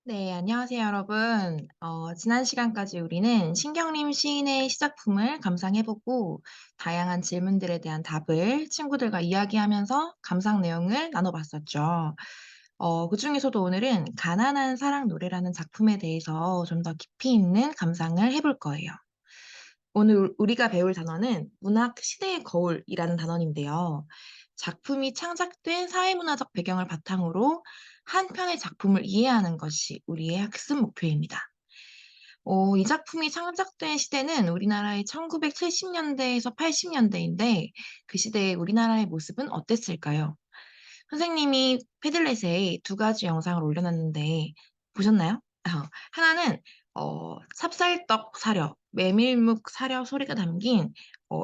네, 안녕하세요, 여러분. 지난 시간까지 우리는 신경림 시인의 시작품을 감상해보고 다양한 질문들에 대한 답을 친구들과 이야기하면서 감상 내용을 나눠봤었죠. 그중에서도 오늘은 가난한 사랑 노래라는 작품에 대해서 좀 더 깊이 있는 감상을 해볼 거예요. 오늘 우리가 배울 단어는 문학 시대의 거울이라는 단어인데요. 작품이 창작된 사회문화적 배경을 바탕으로 한 편의 작품을 이해하는 것이 우리의 학습 목표입니다. 이 작품이 창작된 시대는 우리나라의 1970년대에서 80년대인데 그 시대의 우리나라의 모습은 어땠을까요? 선생님이 패들렛에 두 가지 영상을 올려놨는데 보셨나요? 하나는 찹쌀떡 사려, 메밀묵 사려 소리가 담긴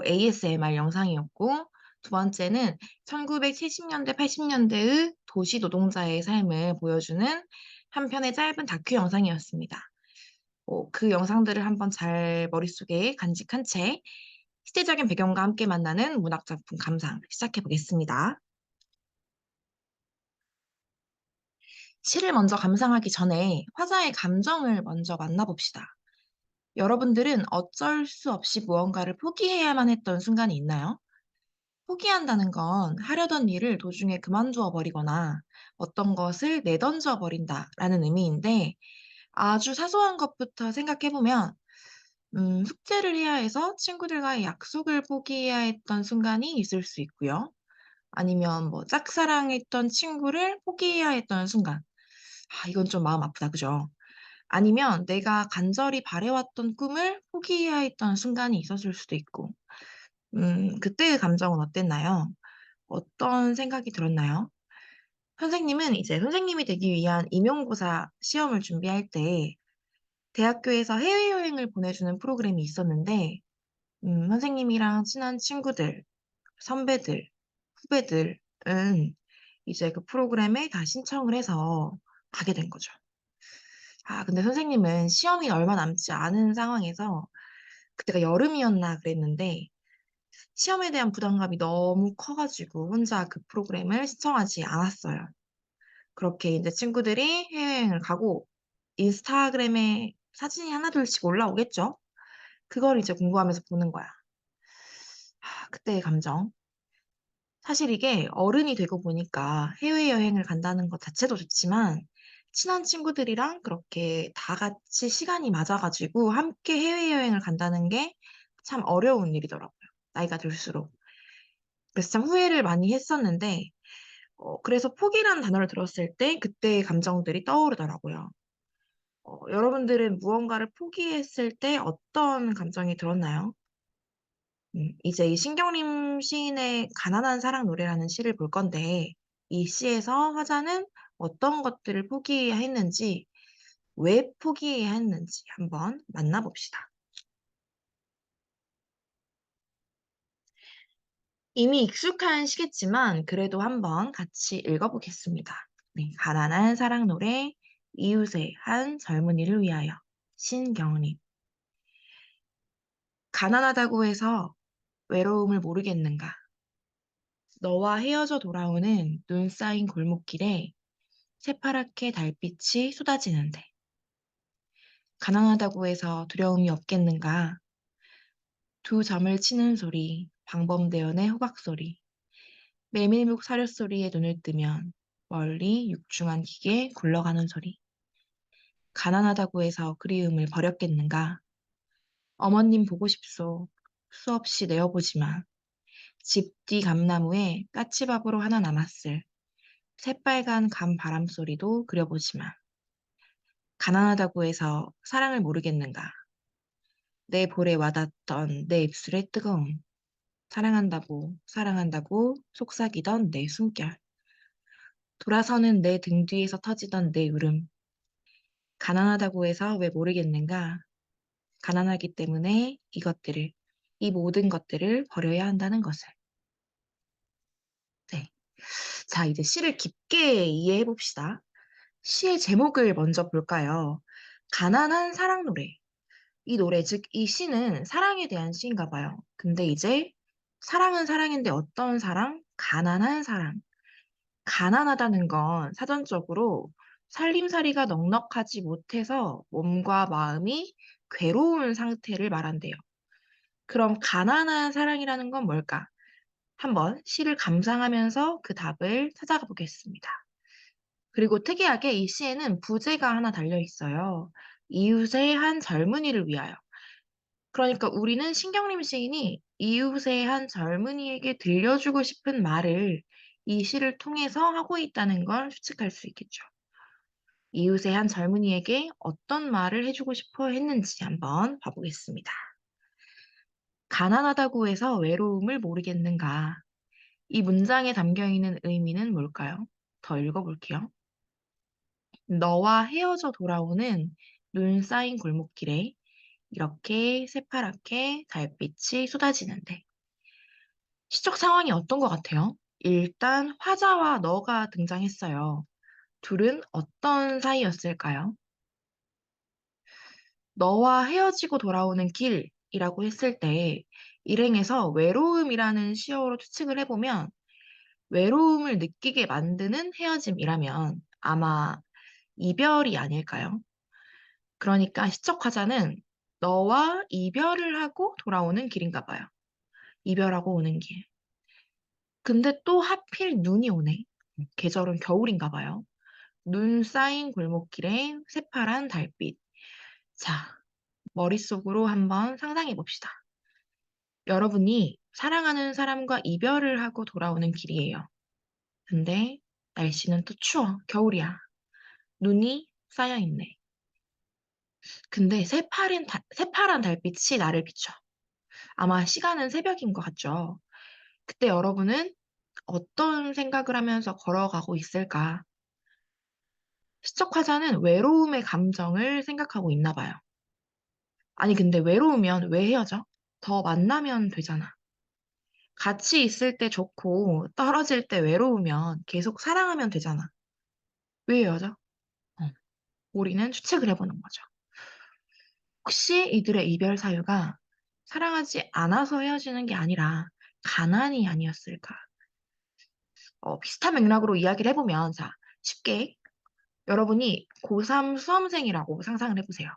ASMR 영상이었고, 두 번째는 1970년대, 80년대의 도시 노동자의 삶을 보여주는 한 편의 짧은 다큐 영상이었습니다. 그 영상들을 한번 잘 머릿속에 간직한 채 시대적인 배경과 함께 만나는 문학작품 감상 시작해 보겠습니다. 시를 먼저 감상하기 전에 화자의 감정을 먼저 만나봅시다. 여러분들은 어쩔 수 없이 무언가를 포기해야만 했던 순간이 있나요? 포기한다는 건 하려던 일을 도중에 그만두어 버리거나 어떤 것을 내던져 버린다라는 의미인데 아주 사소한 것부터 생각해보면 숙제를 해야 해서 친구들과의 약속을 포기해야 했던 순간이 있을 수 있고요. 아니면 뭐 짝사랑했던 친구를 포기해야 했던 순간. 이건 좀 마음 아프다, 그죠? 아니면 내가 간절히 바래왔던 꿈을 포기해야 했던 순간이 있었을 수도 있고, 그때의 감정은 어땠나요? 어떤 생각이 들었나요? 선생님은 이제 선생님이 되기 위한 임용고사 시험을 준비할 때 대학교에서 해외여행을 보내주는 프로그램이 있었는데, 선생님이랑 친한 친구들, 선배들, 후배들은 이제 그 프로그램에 다 신청을 해서 가게 된 거죠. 근데 선생님은 시험이 얼마 남지 않은 상황에서 그때가 여름이었나 그랬는데 시험에 대한 부담감이 너무 커가지고 혼자 그 프로그램을 신청하지 않았어요. 그렇게 이제 친구들이 해외여행을 가고 인스타그램에 사진이 하나둘씩 올라오겠죠? 그걸 이제 공부하면서 보는 거야. 그때의 감정. 사실 이게 어른이 되고 보니까 해외여행을 간다는 것 자체도 좋지만 친한 친구들이랑 그렇게 다 같이 시간이 맞아가지고 함께 해외여행을 간다는 게 참 어려운 일이더라고요. 나이가 들수록. 그래서 참 후회를 많이 했었는데, 그래서 포기라는 단어를 들었을 때 그때의 감정들이 떠오르더라고요. 여러분들은 무언가를 포기했을 때 어떤 감정이 들었나요? 이제 이 신경림 시인의 가난한 사랑 노래라는 시를 볼 건데, 이 시에서 화자는 어떤 것들을 포기해야 했는지, 왜 포기해야 했는지 한번 만나봅시다. 이미 익숙한 시겠지만, 그래도 한번 같이 읽어보겠습니다. 네, 가난한 사랑 노래, 이웃의 한 젊은이를 위하여, 신경림. 가난하다고 해서 외로움을 모르겠는가? 너와 헤어져 돌아오는 눈 쌓인 골목길에 새파랗게 달빛이 쏟아지는데 가난하다고 해서 두려움이 없겠는가? 두 점을 치는 소리, 방범대연의 호각 소리, 메밀묵 사료 소리에 눈을 뜨면 멀리 육중한 기계 굴러가는 소리. 가난하다고 해서 그리움을 버렸겠는가? 어머님 보고 싶소. 수없이 내어보지만 집 뒤 감나무에 까치밥으로 하나 남았을 새빨간 감 바람 소리도 그려보지만 가난하다고 해서 사랑을 모르겠는가? 내 볼에 와닿던 내 입술의 뜨거움. 사랑한다고, 사랑한다고 속삭이던 내 숨결. 돌아서는 내 등 뒤에서 터지던 내 울음. 가난하다고 해서 왜 모르겠는가? 가난하기 때문에 이것들을, 이 모든 것들을 버려야 한다는 것을. 네. 자, 이제 시를 깊게 이해해 봅시다. 시의 제목을 먼저 볼까요? 가난한 사랑 노래. 이 노래, 즉, 이 시는 사랑에 대한 시인가 봐요. 근데 이제 사랑은 사랑인데 어떤 사랑? 가난한 사랑. 가난하다는 건 사전적으로 살림살이가 넉넉하지 못해서 몸과 마음이 괴로운 상태를 말한대요. 그럼 가난한 사랑이라는 건 뭘까? 한번 시를 감상하면서 그 답을 찾아가 보겠습니다. 그리고 특이하게 이 시에는 부제가 하나 달려 있어요. 이웃의 한 젊은이를 위하여. 그러니까 우리는 신경림 시인이 이웃의 한 젊은이에게 들려주고 싶은 말을 이 시를 통해서 하고 있다는 걸 추측할 수 있겠죠. 이웃의 한 젊은이에게 어떤 말을 해주고 싶어 했는지 한번 봐보겠습니다. 가난하다고 해서 외로움을 모르겠는가? 이 문장에 담겨 있는 의미는 뭘까요? 더 읽어볼게요. 너와 헤어져 돌아오는 눈 쌓인 골목길에 이렇게 새파랗게 달빛이 쏟아지는데 시적 상황이 어떤 것 같아요? 일단 화자와 너가 등장했어요. 둘은 어떤 사이였을까요? 너와 헤어지고 돌아오는 길이라고 했을 때 일행에서 외로움이라는 시어로 추측을 해보면 외로움을 느끼게 만드는 헤어짐이라면 아마 이별이 아닐까요? 그러니까 시적 화자는 너와 이별을 하고 돌아오는 길인가 봐요. 이별하고 오는 길. 근데 또 하필 눈이 오네. 계절은 겨울인가 봐요. 눈 쌓인 골목길에 새파란 달빛. 자, 머릿속으로 한번 상상해 봅시다. 여러분이 사랑하는 사람과 이별을 하고 돌아오는 길이에요. 근데 날씨는 또 추워. 겨울이야. 눈이 쌓여 있네. 근데 새파란 달빛이 나를 비춰. 아마 시간은 새벽인 것 같죠. 그때 여러분은 어떤 생각을 하면서 걸어가고 있을까? 시적 화자는 외로움의 감정을 생각하고 있나 봐요. 아니, 근데 외로우면 왜 헤어져? 더 만나면 되잖아. 같이 있을 때 좋고 떨어질 때 외로우면 계속 사랑하면 되잖아. 왜 헤어져? 어, 우리는 추측을 해보는 거죠. 혹시 이들의 이별 사유가 사랑하지 않아서 헤어지는 게 아니라 가난이 아니었을까? 비슷한 맥락으로 이야기를 해보면, 자, 쉽게 여러분이 고3 수험생이라고 상상을 해보세요.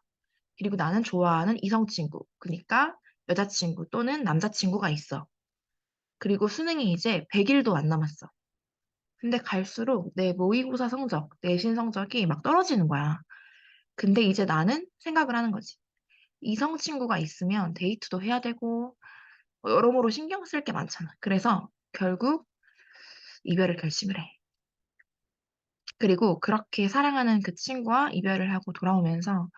그리고 나는 좋아하는 이성 친구, 그러니까 여자친구 또는 남자친구가 있어. 그리고 수능이 이제 100일도 안 남았어. 근데 갈수록 내 모의고사 성적, 내신 성적이 막 떨어지는 거야. 근데 이제 나는 생각을 하는 거지. 이성 친구가 있으면 데이트도 해야 되고, 여러모로 신경 쓸 게 많잖아. 그래서 결국 이별을 결심을 해. 그리고 그렇게 사랑하는 그 친구와 이별을 하고 돌아오면서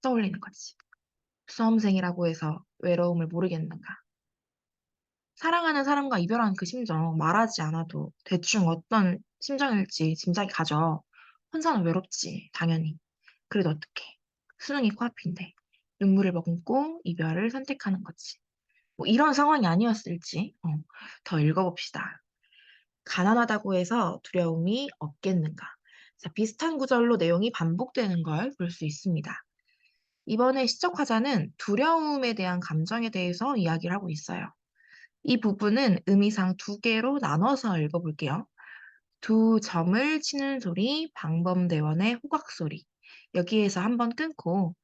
떠올리는 거지. 수험생이라고 해서 외로움을 모르겠는가. 사랑하는 사람과 이별한 그 심정 말하지 않아도 대충 어떤 심정일지 짐작이 가죠. 혼자는 외롭지, 당연히. 그래도 어떡해. 수능이 코앞인데 눈물을 머금고 이별을 선택하는 거지. 뭐 이런 상황이 아니었을지 더 읽어봅시다. 가난하다고 해서 두려움이 없겠는가. 자, 비슷한 구절로 내용이 반복되는 걸 볼 수 있습니다. 이번에 시적 화자는 두려움에 대한 감정에 대해서 이야기를 하고 있어요. 이 부분은 의미상 두 개로 나눠서 읽어볼게요. 두 점을 치는 소리, 방범대원의 호각 소리. 여기에서 한번 끊고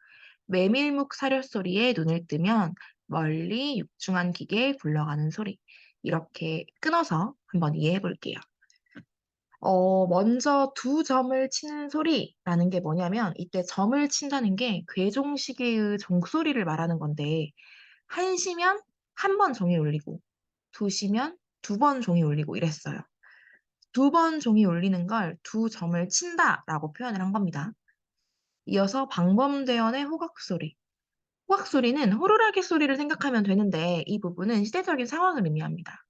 메밀묵 사료 소리에 눈을 뜨면 멀리 육중한 기계 굴러가는 소리. 이렇게 끊어서 한번 이해해 볼게요. 먼저 두 점을 치는 소리라는 게 뭐냐면 이때 점을 친다는 게 괴종시계의 종소리를 말하는 건데 한시면 한 번 종이 울리고 두시면 두 번 종이 울리고 이랬어요. 두 번 종이 울리는 걸 두 점을 친다라고 표현을 한 겁니다. 이어서 방범대원의 호각 소리. 호각 소리는 호루라기 소리를 생각하면 되는데 이 부분은 시대적인 상황을 의미합니다.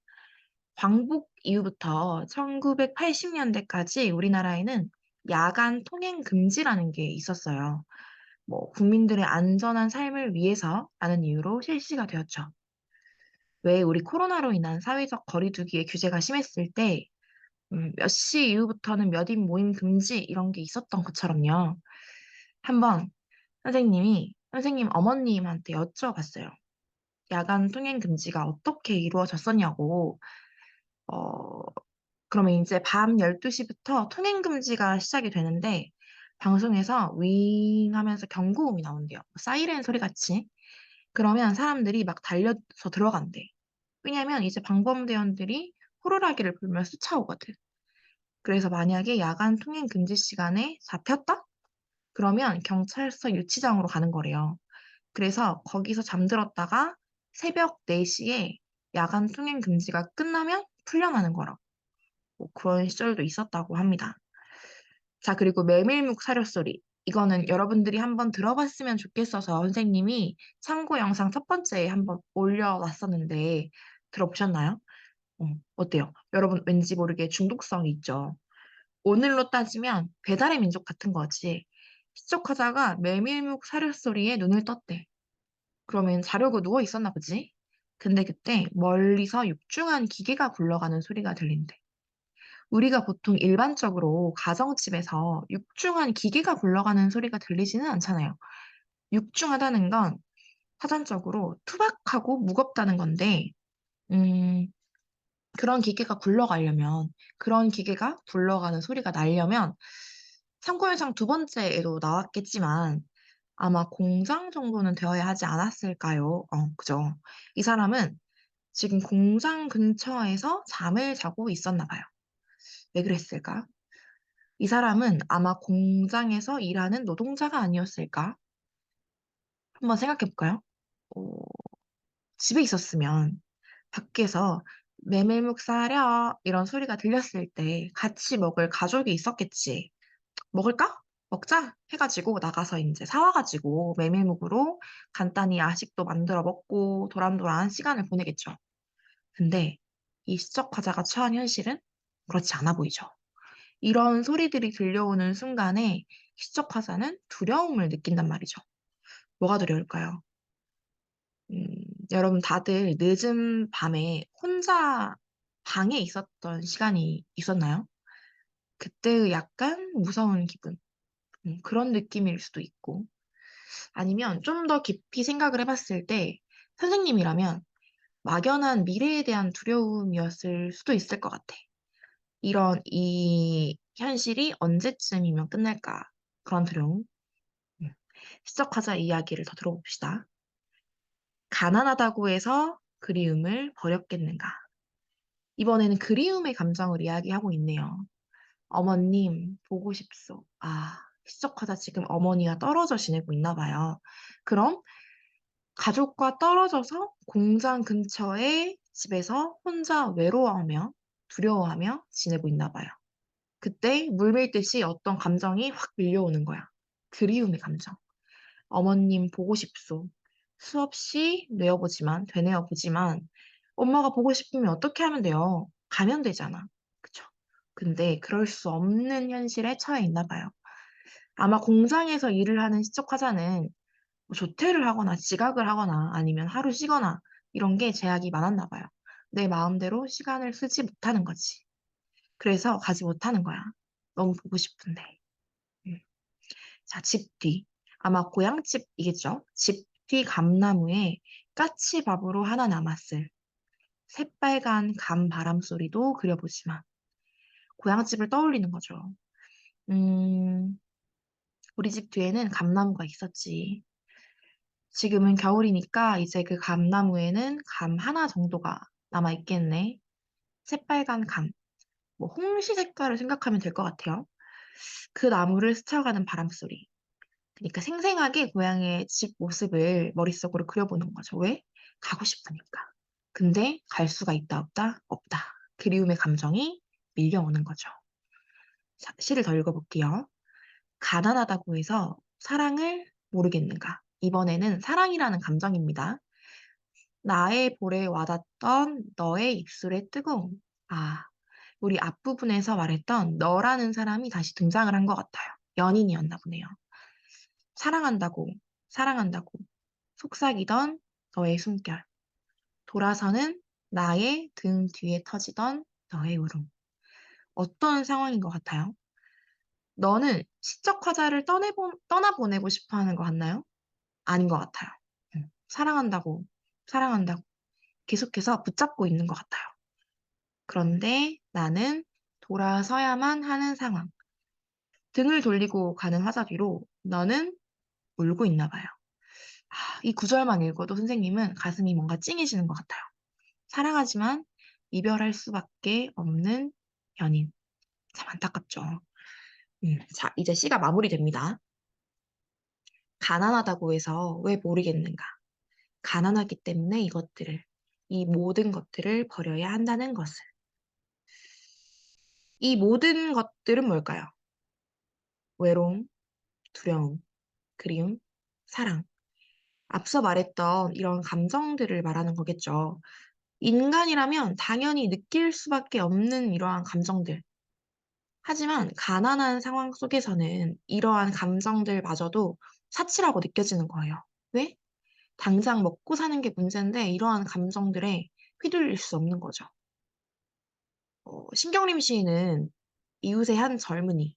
광복 이후부터 1980년대까지 우리나라에는 야간 통행 금지라는 게 있었어요. 뭐 국민들의 안전한 삶을 위해서라는 이유로 실시가 되었죠. 왜 우리 코로나로 인한 사회적 거리두기의 규제가 심했을 때 몇 시 이후부터는 몇 인 모임 금지 이런 게 있었던 것처럼요. 한번 선생님 어머님한테 여쭤봤어요. 야간 통행 금지가 어떻게 이루어졌었냐고. 어, 그러면 이제 밤 12시부터 통행 금지가 시작이 되는데 방송에서 윙 하면서 경고음이 나온대요. 사이렌 소리 같이. 그러면 사람들이 막 달려서 들어간대. 왜냐면 이제 방범대원들이 호루라기를 불면 쫓아오거든. 그래서 만약에 야간 통행 금지 시간에 잡혔다? 그러면 경찰서 유치장으로 가는 거래요. 그래서 거기서 잠들었다가 새벽 4시에 야간 통행 금지가 끝나면 풀려나는 거라고. 뭐 그런 시절도 있었다고 합니다. 자, 그리고 메밀묵 사료소리. 이거는 여러분들이 한번 들어봤으면 좋겠어서 선생님이 참고 영상 첫 번째에 한번 올려놨었는데 들어보셨나요? 어때요? 여러분 왠지 모르게 중독성이 있죠. 오늘로 따지면 배달의 민족 같은 거지. 시청하다가 메밀묵 사료소리에 눈을 떴대. 그러면 자려고 누워 있었나 보지? 근데 그때 멀리서 육중한 기계가 굴러가는 소리가 들린대. 우리가 보통 일반적으로 가정집에서 육중한 기계가 굴러가는 소리가 들리지는 않잖아요. 육중하다는 건 사전적으로 투박하고 무겁다는 건데, 음, 그런 기계가 굴러가려면, 그런 기계가 굴러가는 소리가 나려면, 참고현상 두 번째에도 나왔겠지만, 아마 공장 정도는 되어야 하지 않았을까요? 그죠. 이 사람은 지금 공장 근처에서 잠을 자고 있었나 봐요. 왜 그랬을까? 이 사람은 아마 공장에서 일하는 노동자가 아니었을까? 한번 생각해 볼까요? 어, 집에 있었으면 밖에서 메밀묵 사려 이런 소리가 들렸을 때 같이 먹을 가족이 있었겠지. 먹을까? 먹자 해가지고 나가서 이제 사와가지고 메밀묵으로 간단히 야식도 만들어 먹고 도란도란 시간을 보내겠죠. 근데 이 시적 화자가 처한 현실은 그렇지 않아 보이죠. 이런 소리들이 들려오는 순간에 시적 화자는 두려움을 느낀단 말이죠. 뭐가 두려울까요? 음, 여러분 다들 늦은 밤에 혼자 방에 있었던 시간이 있었나요? 그때의 약간 무서운 기분, 그런 느낌일 수도 있고, 아니면 좀 더 깊이 생각을 해봤을 때 선생님이라면 막연한 미래에 대한 두려움이었을 수도 있을 것 같아. 이 현실이 언제쯤이면 끝날까? 그런 두려움. 음. 시작하자 이야기를 더 들어봅시다. 가난하다고 해서 그리움을 버렸겠는가? 이번에는 그리움의 감정을 이야기하고 있네요. 어머님, 보고 싶소. 시적하다 지금 어머니와 떨어져 지내고 있나 봐요. 그럼 가족과 떨어져서 공장 근처에 집에서 혼자 외로워하며 두려워하며 지내고 있나 봐요. 그때 물밀듯이 어떤 감정이 확 밀려오는 거야. 그리움의 감정. 어머님 보고 싶소. 수없이 되뇌어보지만, 엄마가 보고 싶으면 어떻게 하면 돼요? 가면 되잖아. 그쵸? 근데 그럴 수 없는 현실에 처해 있나 봐요. 아마 공장에서 일을 하는 시척하자는 뭐 조퇴를 하거나 지각을 하거나 아니면 하루 쉬거나 이런 게 제약이 많았나 봐요. 내 마음대로 시간을 쓰지 못하는 거지. 그래서 가지 못하는 거야. 너무 보고 싶은데. 음. 자, 집 뒤. 아마 고향집이겠죠? 집 뒤 감나무에 까치밥으로 하나 남았을 새빨간 감 바람 소리도 그려보지만 고향집을 떠올리는 거죠. 음, 우리 집 뒤에는 감나무가 있었지. 지금은 겨울이니까 이제 그 감나무에는 감 하나 정도가 남아 있겠네. 새빨간 감. 뭐 홍시 색깔을 생각하면 될 것 같아요. 그 나무를 스쳐가는 바람 소리. 그러니까 생생하게 고향의 집 모습을 머릿속으로 그려보는 거죠. 왜? 가고 싶으니까. 근데 갈 수가 있다 없다? 없다. 그리움의 감정이 밀려오는 거죠. 자, 시를 더 읽어볼게요. 가난하다고 해서 사랑을 모르겠는가? 이번에는 사랑이라는 감정입니다. 나의 볼에 와닿던 너의 입술의 뜨거움. 아, 우리 앞부분에서 말했던 너라는 사람이 다시 등장을 한 것 같아요. 연인이었나 보네요. 사랑한다고, 사랑한다고. 속삭이던 너의 숨결. 돌아서는 나의 등 뒤에 터지던 너의 울음. 어떤 상황인 것 같아요? 너는 시적 화자를 떠나보내고 싶어 하는 것 같나요? 아닌 것 같아요. 사랑한다고, 사랑한다고. 계속해서 붙잡고 있는 것 같아요. 그런데 나는 돌아서야만 하는 상황. 등을 돌리고 가는 화자 뒤로 너는 울고 있나 봐요. 이 구절만 읽어도 선생님은 가슴이 뭔가 찡해지는 것 같아요. 사랑하지만 이별할 수밖에 없는 연인. 참 안타깝죠. 자, 이제 시가 마무리됩니다. 가난하다고 해서 왜 모르겠는가? 가난하기 때문에 이 모든 것들을 버려야 한다는 것을. 이 모든 것들은 뭘까요? 외로움, 두려움, 그리움, 사랑. 앞서 말했던 이런 감정들을 말하는 거겠죠. 인간이라면 당연히 느낄 수밖에 없는 이러한 감정들. 하지만 가난한 상황 속에서는 이러한 감정들마저도 사치라고 느껴지는 거예요. 왜? 당장 먹고 사는 게 문제인데 이러한 감정들에 휘둘릴 수 없는 거죠. 신경림 시인은 이웃의 한 젊은이,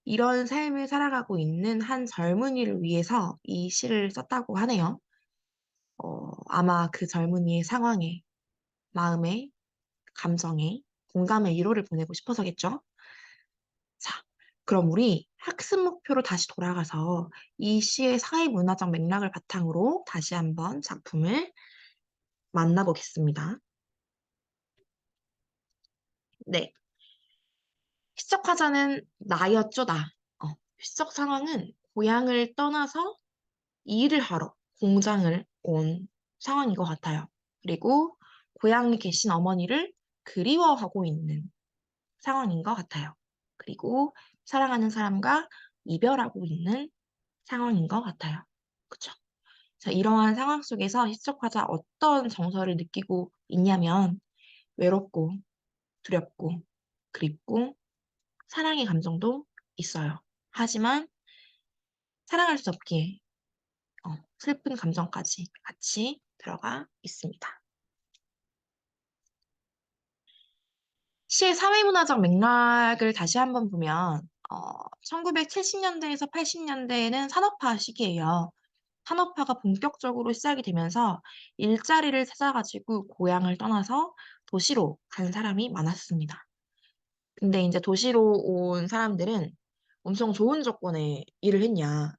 이런 삶을 살아가고 있는 한 젊은이를 위해서 이 시를 썼다고 하네요. 아마 그 젊은이의 상황에, 마음에, 감정에 공감의 위로를 보내고 싶어서겠죠? 자, 그럼 우리 학습 목표로 다시 돌아가서 이 시의 사회 문화적 맥락을 바탕으로 다시 한번 작품을 만나보겠습니다. 네. 시적 화자는 나였죠, 나. 시적 상황은 고향을 떠나서 일을 하러 공장을 온 상황인 것 같아요. 그리고 고향에 계신 어머니를 그리워하고 있는 상황인 것 같아요. 그리고 사랑하는 사람과 이별하고 있는 상황인 것 같아요. 그쵸? 자, 이러한 상황 속에서 시적화자 어떤 정서를 느끼고 있냐면 외롭고 두렵고 그립고 사랑의 감정도 있어요. 하지만 사랑할 수 없기에 슬픈 감정까지 같이 들어가 있습니다. 시의 사회문화적 맥락을 다시 한번 보면 1970년대에서 80년대에는 산업화 시기예요. 산업화가 본격적으로 시작이 되면서 일자리를 찾아가지고 고향을 떠나서 도시로 간 사람이 많았습니다. 근데 이제 도시로 온 사람들은 엄청 좋은 조건의 일을 했냐?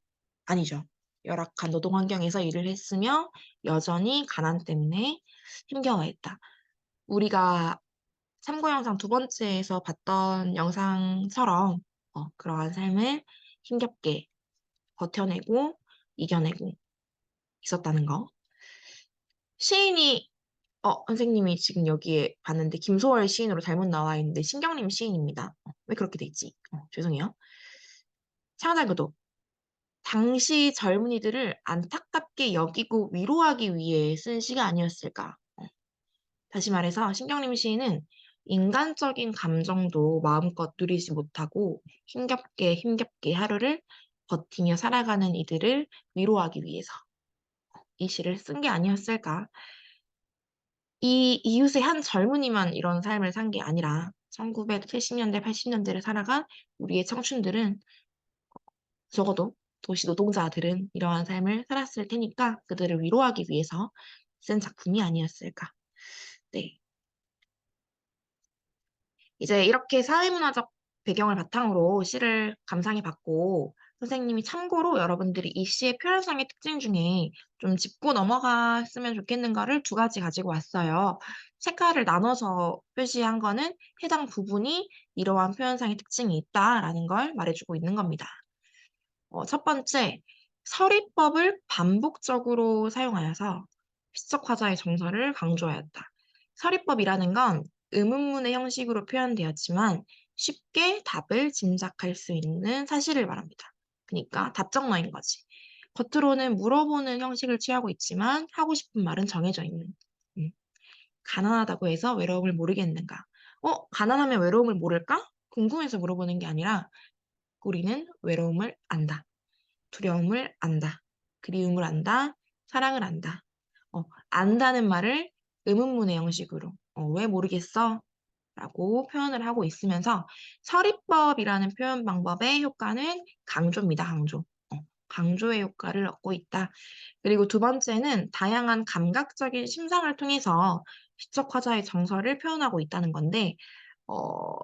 아니죠. 열악한 노동 환경에서 일을 했으며 여전히 가난 때문에 힘겨워했다. 우리가 참고 영상 두 번째에서 봤던 영상처럼 그러한 삶을 힘겹게 버텨내고 이겨내고 있었다는 거. 시인이 선생님이 지금 여기에 봤는데 김소월 시인으로 잘못 나와 있는데 신경림 시인입니다. 왜 그렇게 돼 있지? 죄송해요. 창작 의도. 당시 젊은이들을 안타깝게 여기고 위로하기 위해 쓴 시가 아니었을까? 다시 말해서 신경림 시인은 인간적인 감정도 마음껏 누리지 못하고 힘겹게 하루를 버티며 살아가는 이들을 위로하기 위해서 이 시를 쓴 게 아니었을까? 이 이웃의 한 젊은이만 이런 삶을 산 게 아니라 1970년대, 80년대를 살아간 우리의 청춘들은 적어도 도시 노동자들은 이러한 삶을 살았을 테니까 그들을 위로하기 위해서 쓴 작품이 아니었을까. 네. 이제 이렇게 사회문화적 배경을 바탕으로 시를 감상해봤고, 선생님이 참고로 여러분들이 이 시의 표현상의 특징 중에 좀 짚고 넘어갔으면 좋겠는 거를 두 가지 가지고 왔어요. 색깔을 나눠서 표시한 거는 해당 부분이 이러한 표현상의 특징이 있다라는 걸 말해주고 있는 겁니다. 첫 번째, 서리법을 반복적으로 사용하여서 시적 화자의 정서를 강조하였다. 서리법이라는 건 의문문의 형식으로 표현되었지만 쉽게 답을 짐작할 수 있는 사실을 말합니다. 그러니까 답정너인 거지. 겉으로는 물어보는 형식을 취하고 있지만 하고 싶은 말은 정해져 있는. 음. 가난하다고 해서 외로움을 모르겠는가? 가난하면 외로움을 모를까? 궁금해서 물어보는 게 아니라 우리는 외로움을 안다. 두려움을 안다. 그리움을 안다. 사랑을 안다. 안다는 말을 의문문의 형식으로 왜 모르겠어? 라고 표현을 하고 있으면서 서리법이라는 표현 방법의 효과는 강조입니다. 강조. 강조의 효과를 얻고 있다. 그리고 두 번째는 다양한 감각적인 심상을 통해서 시적 화자의 정서를 표현하고 있다는 건데 어,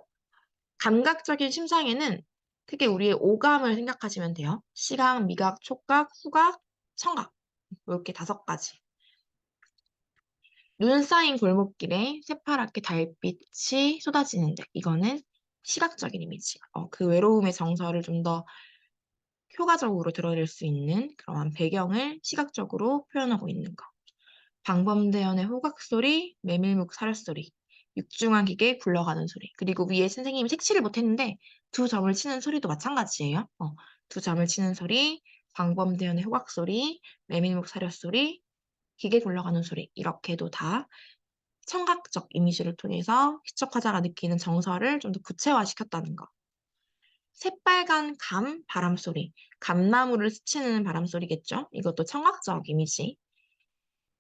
감각적인 심상에는 크게 우리의 오감을 생각하시면 돼요. 시각, 미각, 촉각, 후각, 청각. 이렇게 5가지. 눈 쌓인 골목길에 새파랗게 달빛이 쏟아지는데 이거는 시각적인 이미지. 그 외로움의 정서를 좀 더 효과적으로 드러낼 수 있는 그러한 배경을 시각적으로 표현하고 있는 거. 방범대연의 호각 소리, 메밀묵 사료소리, 육중한 기계 굴러가는 소리. 그리고 위에 선생님이 색칠을 못했는데 2점을 치는 소리도 마찬가지예요. 2점을 치는 소리, 방범대연의 호각 소리, 메밀묵 사료소리, 기계 굴러가는 소리. 이렇게도 다 청각적 이미지를 통해서 시청자가 느끼는 정서를 좀 더 구체화시켰다는 거. 새빨간 감, 바람소리. 감나무를 스치는 바람소리겠죠? 이것도 청각적 이미지.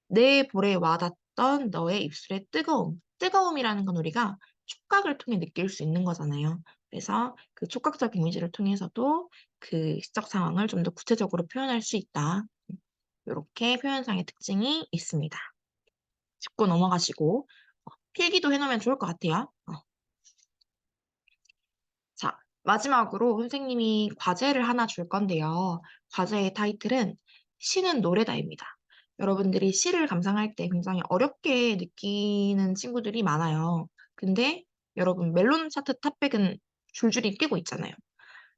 내 볼에 와닿던 너의 입술의 뜨거움. 뜨거움이라는 건 우리가 촉각을 통해 느낄 수 있는 거잖아요. 그래서 그 촉각적 이미지를 통해서도 그 시적 상황을 좀 더 구체적으로 표현할 수 있다. 이렇게 표현상의 특징이 있습니다. 짚고 넘어가시고 필기도 해놓으면 좋을 것 같아요. 자, 마지막으로 선생님이 과제를 하나 줄 건데요. 과제의 타이틀은 시는 노래다입니다. 여러분들이 시를 감상할 때 굉장히 어렵게 느끼는 친구들이 많아요. 근데 여러분 멜론 차트 탑백은 줄줄이 끼고 있잖아요.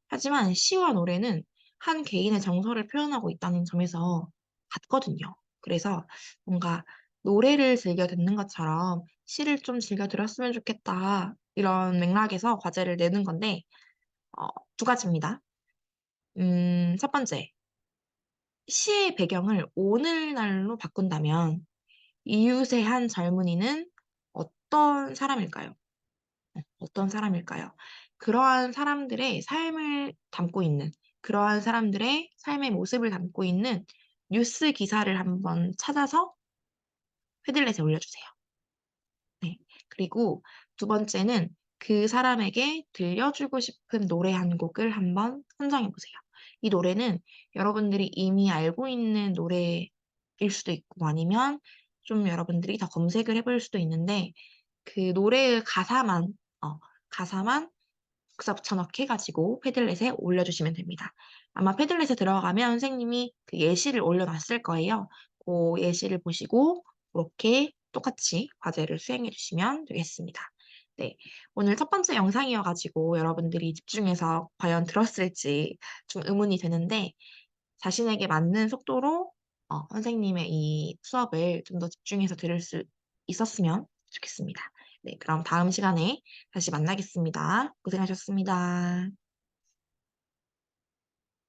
하지만 시와 노래는 한 개인의 정서를 표현하고 있다는 점에서 같거든요. 그래서 뭔가 노래를 즐겨 듣는 것처럼 시를 좀 즐겨 들었으면 좋겠다. 이런 맥락에서 과제를 내는 건데, 2가지입니다. 첫 번째, 시의 배경을 오늘날로 바꾼다면 이웃의 한 젊은이는 어떤 사람일까요? 어떤 사람일까요? 그러한 사람들의 삶을 담고 있는, 그러한 사람들의 삶의 모습을 담고 있는 뉴스 기사를 한번 찾아서 패들렛에 올려주세요. 네. 그리고 2번째는 그 사람에게 들려주고 싶은 노래 한 곡을 한번 선정해 보세요. 이 노래는 여러분들이 이미 알고 있는 노래일 수도 있고 아니면 좀 여러분들이 더 검색을 해볼 수도 있는데 그 노래의 가사만 붙여넣기 해가지고 패들렛에 올려주시면 됩니다. 아마 패들렛에 들어가면 선생님이 그 예시를 올려놨을 거예요. 그 예시를 보시고 그렇게 똑같이 과제를 수행해 주시면 되겠습니다. 네, 오늘 첫 번째 영상이어가지고 여러분들이 집중해서 과연 들었을지 좀 의문이 되는데 자신에게 맞는 속도로 선생님의 이 수업을 좀 더 집중해서 들을 수 있었으면 좋겠습니다. 네, 그럼 다음 시간에 다시 만나겠습니다. 고생하셨습니다.